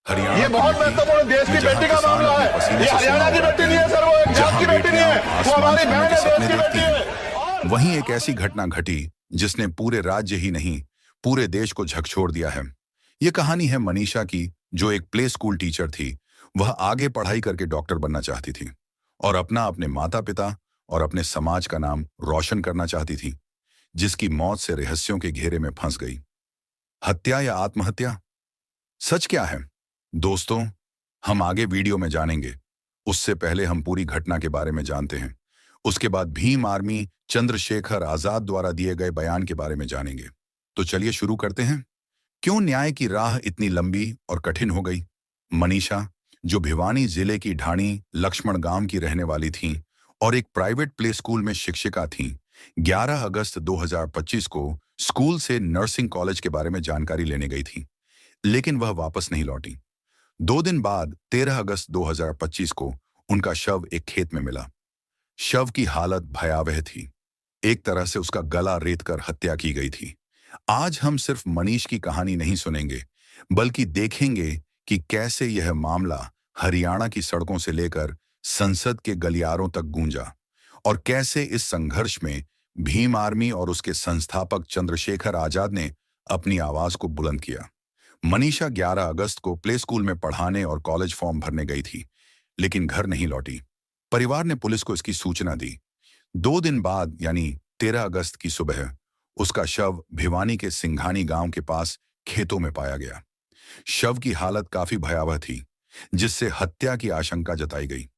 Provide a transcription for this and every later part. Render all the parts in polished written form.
हरियाणा ये की बहुत मिट्टी महत्वपूर्ण देश की जहां बेटी का किसान मामला अपने है। पसीने ये से हरियाणा सोना की बेटी उगाते नहीं है हैं, सर, वो एक जात जहां की बेटी नहीं बेटियां है, वो आसमान हमारी छूने बहन के है, सपने देश की देखती बेटी हैं, है। वहीं एक ऐसी घटना घटी जिसने पूरे राज्य ही नहीं पूरे देश को झकझोर दिया है। ये कहानी है मनीषा की, जो एक प्ले स्कूल टीचर थी। वह आगे पढ़ाई करके डॉक्टर बनना चाहती थी और अपने माता पिता और अपने समाज का नाम रोशन करना चाहती थी, जिसकी मौत से रहस्यों के घेरे में फंस गई। हत्या या आत्महत्या, सच क्या है दोस्तों, हम आगे वीडियो में जानेंगे। उससे पहले हम पूरी घटना के बारे में जानते हैं। उसके बाद भीम आर्मी चंद्रशेखर आजाद द्वारा दिए गए बयान के बारे में जानेंगे। तो चलिए शुरू करते हैं। क्यों न्याय की राह इतनी लंबी और कठिन हो गई? मनीषा, जो भिवानी जिले की ढाणी लक्ष्मण गांव की रहने वाली थी और एक प्राइवेट प्ले स्कूल में शिक्षिका थी, 11 अगस्त 2025 को स्कूल से नर्सिंग कॉलेज के बारे में जानकारी लेने गई थी, लेकिन वह वापस नहीं लौटी। 2 दिन बाद 13 अगस्त 2025 को उनका शव एक खेत में मिला। शव की हालत भयावह थी। एक तरह से उसका गला रेतकर हत्या की गई थी। आज हम सिर्फ मनीष की कहानी नहीं सुनेंगे, बल्कि देखेंगे कि कैसे यह मामला हरियाणा की सड़कों से लेकर संसद के गलियारों तक गूंजा और कैसे इस संघर्ष में भीम आर्मी और उसके संस्थापक चंद्रशेखर आजाद ने अपनी आवाज को बुलंद किया। मनीषा 11 अगस्त को प्ले स्कूल में पढ़ाने और कॉलेज फॉर्म भरने गई थी, लेकिन घर नहीं लौटी। परिवार ने पुलिस को इसकी सूचना दी। 2 दिन बाद यानी 13 अगस्त की सुबह उसका शव भिवानी के सिंघानी गांव के पास खेतों में पाया गया। शव की हालत काफी भयावह थी, जिससे हत्या की आशंका जताई गई।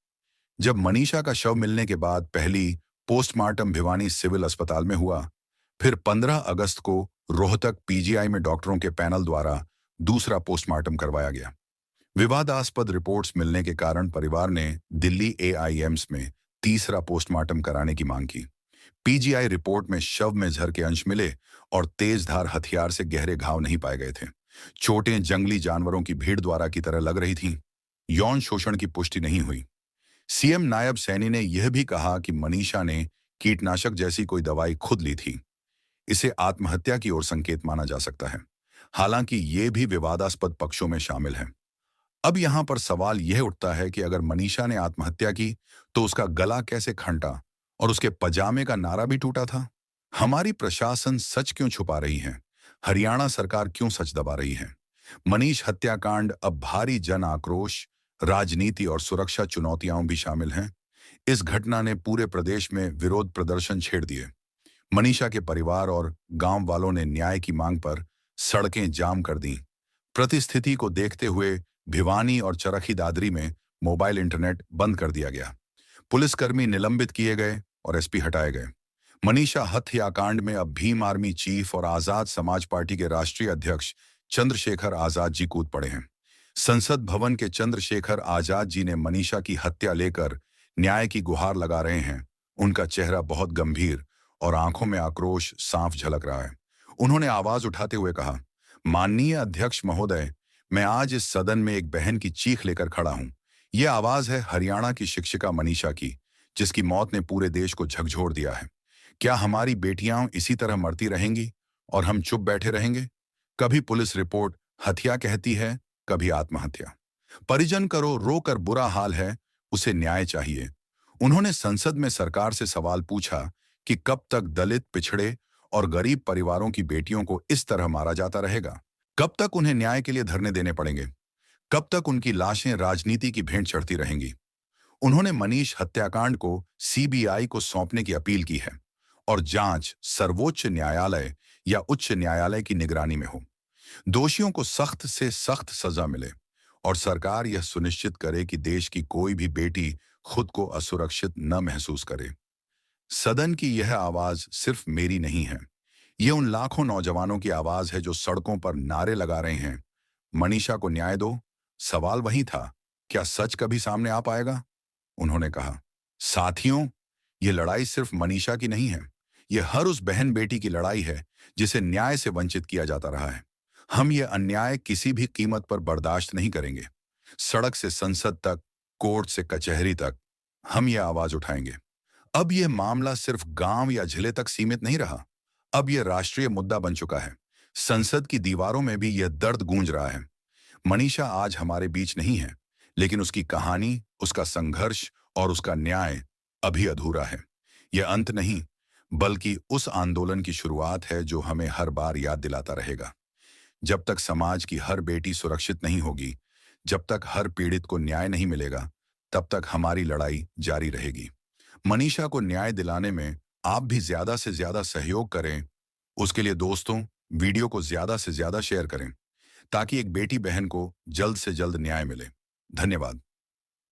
जब मनीषा का शव मिलने के बाद पहली पोस्टमार्टम भिवानी सिविल अस्पताल में हुआ, फिर 15 अगस्त को रोहतक पीजीआई में डॉक्टरों के पैनल द्वारा दूसरा पोस्टमार्टम करवाया गया। विवादास्पद रिपोर्ट्स मिलने के कारण परिवार ने दिल्ली एआईएम्स में तीसरा पोस्टमार्टम कराने की मांग की। पीजीआई रिपोर्ट में शव में जहर के अंश मिले और तेजधार हथियार से गहरे घाव नहीं पाए गए थे। चोटें जंगली जानवरों की भीड़ द्वारा की तरह लग रही थीं। यौन शोषण की पुष्टि नहीं हुई। सीएम नायब सैनी ने यह भी कहा कि मनीषा ने कीटनाशक जैसी कोई दवाई खुद ली थी। इसे आत्महत्या की ओर संकेत माना जा सकता है। हालांकि ये भी विवादास्पद पक्षों में शामिल है। अब यहां पर सवाल यह उठता है कि अगर मनीषा ने आत्महत्या की, तो उसका गला कैसे खंटा और उसके पजामे का नारा भी टूटा था? हमारी प्रशासन सच क्यों छुपा रही है? हरियाणा सरकार क्यों सच दबा रही है? मनीष हत्याकांड अब भारी जन आक्रोश, राजनीति और सुरक्षा चुनौतियां भी शामिल हैं। इस घटना ने पूरे प्रदेश में विरोध प्रदर्शन छेड़ दिए। मनीषा के परिवार और गांव वालों ने न्याय की मांग पर सड़कें जाम कर दी। प्रतिस्थिति को देखते हुए भिवानी और चरखी दादरी में मोबाइल इंटरनेट बंद कर दिया गया। पुलिसकर्मी निलंबित किए गए और एसपी हटाए गए। मनीषा हत्याकांड में अब भीम आर्मी चीफ और आजाद समाज पार्टी के राष्ट्रीय अध्यक्ष चंद्रशेखर आजाद जी कूद पड़े हैं। संसद भवन के चंद्रशेखर आजाद जी ने मनीषा की हत्या लेकर न्याय की गुहार लगा रहे हैं। उनका चेहरा बहुत गंभीर और आंखों में आक्रोश साफ झलक रहा है। उन्होंने आवाज उठाते हुए कहा, माननीय अध्यक्ष महोदय, मैं आज इस सदन में एक बहन की चीख लेकर खड़ा हूं। यह आवाज है हरियाणा की शिक्षिका मनीषा की, जिसकी मौत ने पूरे देश को झकझोर दिया है। क्या हमारी बेटियां इसी तरह मरती रहेंगी और हम चुप बैठे रहेंगे? कभी पुलिस रिपोर्ट हत्या कहती है, कभी आत्महत्या। परिजन करो रो कर बुरा हाल है, उसे न्याय चाहिए। उन्होंने संसद में सरकार से सवाल पूछा कि कब तक दलित, पिछड़े और गरीब परिवारों की बेटियों को इस तरह मारा जाता रहेगा? कब तक उन्हें न्याय के लिए धरने देने पड़ेंगे? कब तक उनकी लाशें राजनीति की भेंट चढ़ती रहेंगी? उन्होंने मनीष हत्याकांड को सीबीआई को सौंपने की अपील की है और जांच सर्वोच्च न्यायालय या उच्च न्यायालय की निगरानी में हो। दोषियों को सख्त से सख्त सजा मिले और सरकार यह सुनिश्चित करे कि देश की कोई भी बेटी खुद को असुरक्षित न महसूस करे। सदन की यह आवाज सिर्फ मेरी नहीं है, ये उन लाखों नौजवानों की आवाज है जो सड़कों पर नारे लगा रहे हैं, मनीषा को न्याय दो। सवाल वही था, क्या सच कभी सामने आ पाएगा? उन्होंने कहा, साथियों, ये लड़ाई सिर्फ मनीषा की नहीं है, ये हर उस बहन बेटी की लड़ाई है जिसे न्याय से वंचित किया जाता रहा है। हम ये अन्याय किसी भी कीमत पर बर्दाश्त नहीं करेंगे। सड़क से संसद तक, कोर्ट से कचहरी तक हम ये आवाज उठाएंगे। अब यह मामला सिर्फ गांव या जिले तक सीमित नहीं रहा, अब यह राष्ट्रीय मुद्दा बन चुका है। संसद की दीवारों में भी यह दर्द गूंज रहा है। मनीषा आज हमारे बीच नहीं है, लेकिन उसकी कहानी, उसका संघर्ष और उसका न्याय अभी अधूरा है। यह अंत नहीं, बल्कि उस आंदोलन की शुरुआत है जो हमें हर बार याद दिलाता रहेगा। जब तक समाज की हर बेटी सुरक्षित नहीं होगी, जब तक हर पीड़ित को न्याय नहीं मिलेगा, तब तक हमारी लड़ाई जारी रहेगी। मनीषा को न्याय दिलाने में आप भी ज्यादा से ज्यादा सहयोग करें। उसके लिए दोस्तों, वीडियो को ज्यादा से ज्यादा शेयर करें, ताकि एक बेटी बहन को जल्द से जल्द न्याय मिले। धन्यवाद।